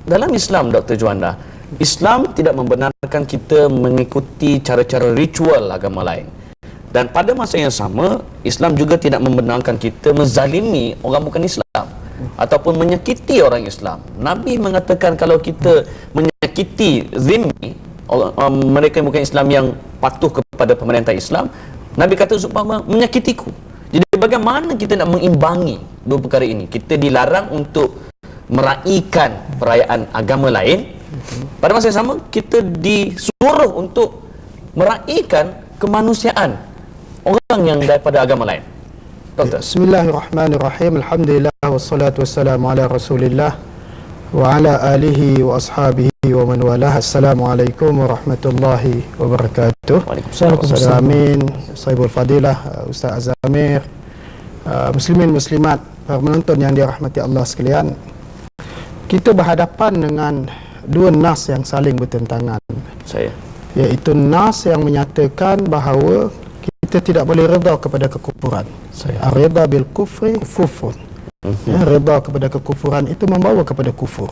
Dalam Islam, Dr. Juanda, Islam tidak membenarkan kita mengikuti cara-cara ritual agama lain. Dan pada masa yang sama, Islam juga tidak membenarkan kita menzalimi orang bukan Islam ataupun menyakiti orang Islam. Nabi mengatakan kalau kita menyakiti zimmi, mereka yang bukan Islam yang patuh kepada pemerintah Islam, Nabi kata supaya menyakitiku. Jadi bagaimana kita nak mengimbangi dua perkara ini? Kita dilarang untuk meraihkan perayaan agama lain, pada masa yang sama kita disuruh untuk meraihkan kemanusiaan orang yang daripada agama lain. Doktor. Bismillahirrahmanirrahim. Alhamdulillah wassalatu wassalamu ala Rasulillah wa ala alihi wa ashabihi wa man walah. Assalamualaikum warahmatullahi wabarakatuh. Waalaikumsalam. Amin. Sahibul Fadilah, Ustaz Azamir, muslimin muslimat, para penonton yang dirahmati Allah sekalian. Kita berhadapan dengan dua nas yang saling bertentangan. Iaitu nas yang menyatakan bahawa kita tidak boleh redha kepada kekufuran. Redha bil kufri kufrun. Redha kepada kekufuran itu membawa kepada kufur.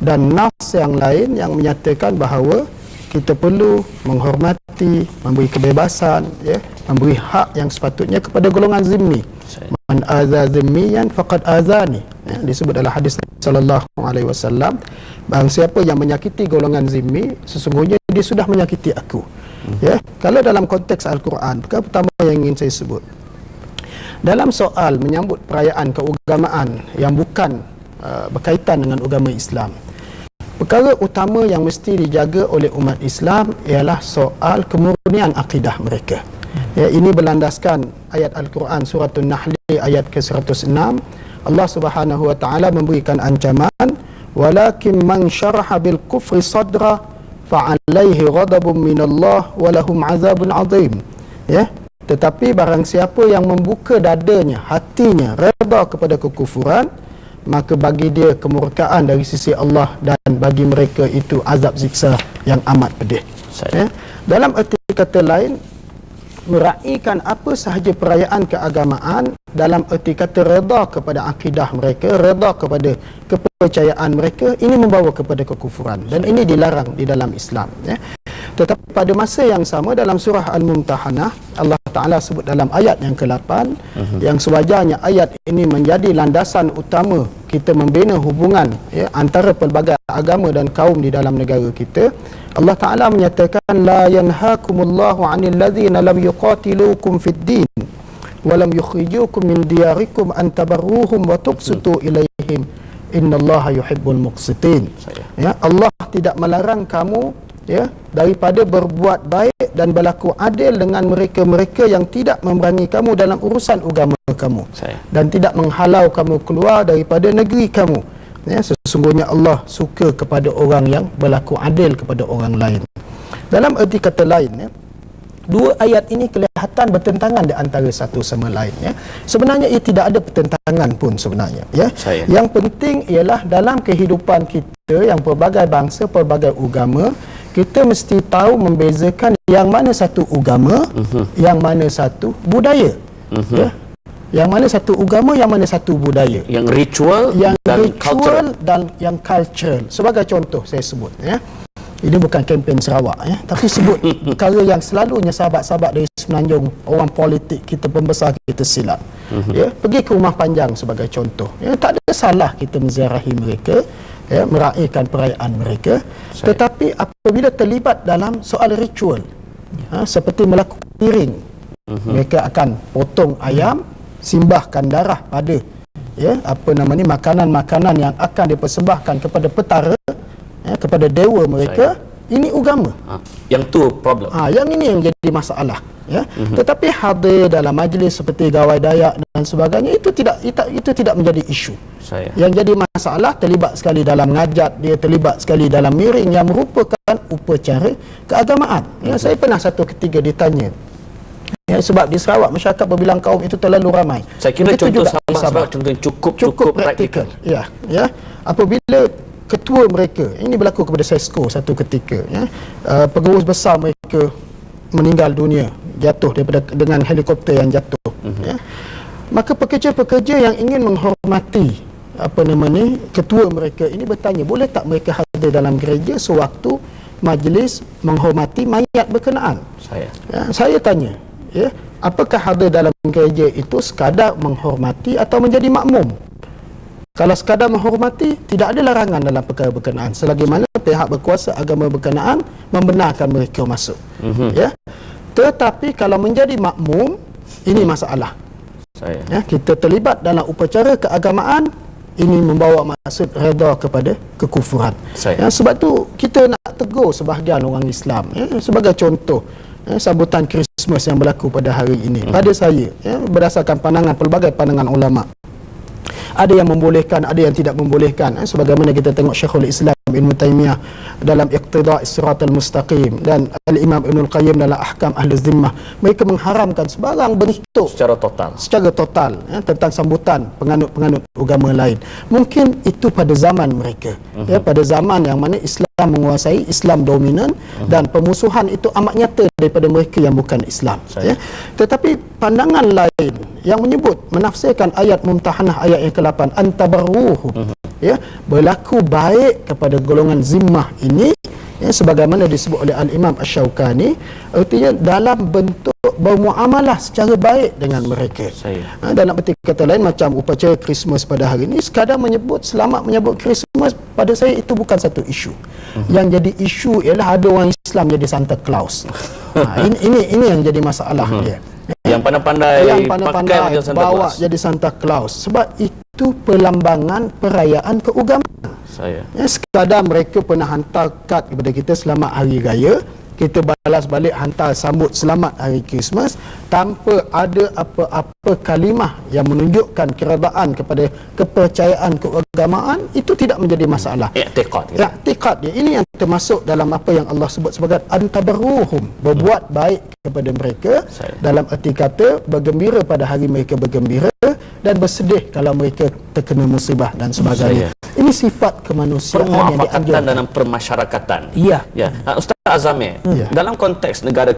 Dan nas yang lain yang menyatakan bahawa kita perlu menghormati, memberi kebebasan, memberi hak yang sepatutnya kepada golongan zimmi. Man aza zimmiyan faqad azani. Disebut dalam hadis sallallahu alaihi wasallam, barang siapa yang menyakiti golongan zimmi, sesungguhnya dia sudah menyakiti aku. Kalau dalam konteks Al-Quran, perkara pertama yang ingin saya sebut, dalam soal menyambut perayaan keagamaan yang bukan berkaitan dengan agama Islam, perkara utama yang mesti dijaga oleh umat Islam ialah soal kemurnian akidah mereka. Ini berlandaskan ayat Al-Quran surah An-Nahl ayat ke-106. Allah Subhanahu wa taala memberikan ancaman, walakin man syaraha bil kufri sadra fa alaihi ghadabun minallah wa lahum azabun azim. Tetapi barang siapa yang membuka dadanya, hatinya redha kepada kekufuran, maka bagi dia kemurkaan dari sisi Allah dan bagi mereka itu azab siksa yang amat pedih. Dalam erti kata lain, meraihkan apa sahaja perayaan keagamaan dalam erti kata redha kepada akidah mereka, redha kepada kepercayaan mereka, ini membawa kepada kekufuran dan ini dilarang di dalam Islam. Tetapi pada masa yang sama dalam surah Al-Mumtahanah, Allah Ta'ala sebut dalam ayat yang ke-8, yang sewajarnya ayat ini menjadi landasan utama kita membina hubungan antara pelbagai agama dan kaum di dalam negara kita. Allah Ta'ala menyatakan, la yanhakumullahu 'anil ladzina lam yuqatilukum fid din wa lam yukhrijukum min diyarikum an tabarruhum wa tuqsitu ilaihim innallaha yuhibbul muqsitin. Allah tidak melarang kamu daripada berbuat baik dan berlaku adil dengan mereka-mereka yang tidak memerangi kamu dalam urusan agama kamu dan tidak menghalau kamu keluar daripada negeri kamu. Sesungguhnya Allah suka kepada orang yang berlaku adil kepada orang lain. Dalam erti kata lain, dua ayat ini kelihatan bertentangan di antara satu sama lain. Sebenarnya ia tidak ada pertentangan pun sebenarnya. Yang penting ialah dalam kehidupan kita yang pelbagai bangsa, pelbagai agama, kita mesti tahu membezakan yang mana satu agama, yang mana satu budaya. Yang mana satu agama, yang mana satu budaya. Yang ritual, yang dan ritual cultural. Dan yang cultural. Sebagai contoh saya sebut, ini bukan kempen Sarawak, tapi sebut perkara yang selalunya sahabat-sahabat dari Semenanjung, orang politik kita, pembesar kita silap. Pergi ke Rumah Panjang sebagai contoh. Tak ada salah kita menziarahi mereka, meraihkan perayaan mereka. Tetapi apabila terlibat dalam soal ritual, seperti melakukan piring, mereka akan potong ayam, simbahkan darah pada makanan-makanan yang akan dipersembahkan kepada petara, kepada dewa mereka. Ini agama. Yang tu problem. Yang ini yang jadi masalah. Tetapi hadir dalam majlis seperti gawai Dayak dan sebagainya, itu tidak menjadi isu. Yang jadi masalah terlibat sekali dalam ngajat, dia terlibat sekali dalam miring yang merupakan upacara keagamaan. Saya pernah satu ketika ditanya, sebab di Sarawak masyarakat berbilang kaum itu terlalu ramai. Saya kira contoh Sarawak contoh cukup praktikal. Apabila ketua mereka, ini berlaku kepada Sesko satu ketika, pengurus besar mereka meninggal dunia, jatuh dengan helikopter yang jatuh. Maka pekerja-pekerja yang ingin menghormati ketua mereka ini bertanya, boleh tak mereka hadir dalam gereja sewaktu majlis menghormati mayat berkenaan? Saya tanya, ya, apakah hadir dalam gereja itu sekadar menghormati atau menjadi makmum? Kalau sekadar menghormati, tidak ada larangan dalam perkara berkenaan selagi mana pihak berkuasa agama berkenaan membenarkan mereka masuk. Ya. Tetapi kalau menjadi makmum, ini masalah. Ya, kita terlibat dalam upacara keagamaan, ini membawa maksud redha kepada kekufuran. Ya, sebab tu kita nak tegur sebahagian orang Islam, ya, sebagai contoh, ya, sambutan Krismas yang berlaku pada hari ini. Pada saya, ya, berdasarkan pandangan pelbagai pandangan ulama, ada yang membolehkan, ada yang tidak membolehkan, sebagaimana kita tengok Syekhul Islam Ibn Taymiyah dalam Iqtida' As-Siratal Mustaqim dan Al-Imam Ibnul Qayyim dalam Ahkam Ahli Zimmah. Mereka mengharamkan sebarang bentuk secara total, ya, tentang sambutan penganut-penganut agama lain. Mungkin itu pada zaman mereka, ya, pada zaman yang mana Islam menguasai, Islam dominan, dan pemusuhan itu amat nyata daripada mereka yang bukan Islam, ya. Tetapi pandangan lain yang menyebut, menafsirkan ayat Mumtahanah ayat yang ke-8, antabarruhum, ya, berlaku baik kepada golongan zimmah ini, ya, sebagaimana disebut oleh Al-Imam Asy-Syaukani, artinya dalam bentuk bermuamalah secara baik dengan mereka. Dalam arti kata lain, macam upacara Krismas pada hari ini, sekadar menyebut selamat menyebut Krismas, pada saya itu bukan satu isu. Yang jadi isu ialah ada orang Islam jadi Santa Claus. Ini yang jadi masalah dia. Yang pandai-pandai bawa jadi Santa Claus, sebab itu perlambangan perayaan keagamaan. Ya, sekadar mereka pernah hantar kad kepada kita selamat hari raya, kita balas balik hantar sambut selamat hari Krismas tanpa ada apa-apa kalimah yang menunjukkan keredaan kepada kepercayaan keagamaan, itu tidak menjadi masalah. I'tiqad dia ini yang termasuk dalam apa yang Allah sebut sebagai antabarruhum, berbuat baik kepada mereka, dalam arti kata bergembira pada hari mereka bergembira dan bersedih kalau mereka terkena musibah dan sebagainya. Ini sifat kemanusiaan yang dianjurkan dalam permasyarakatan. Ya. Ustaz Azamir, dalam konteks negara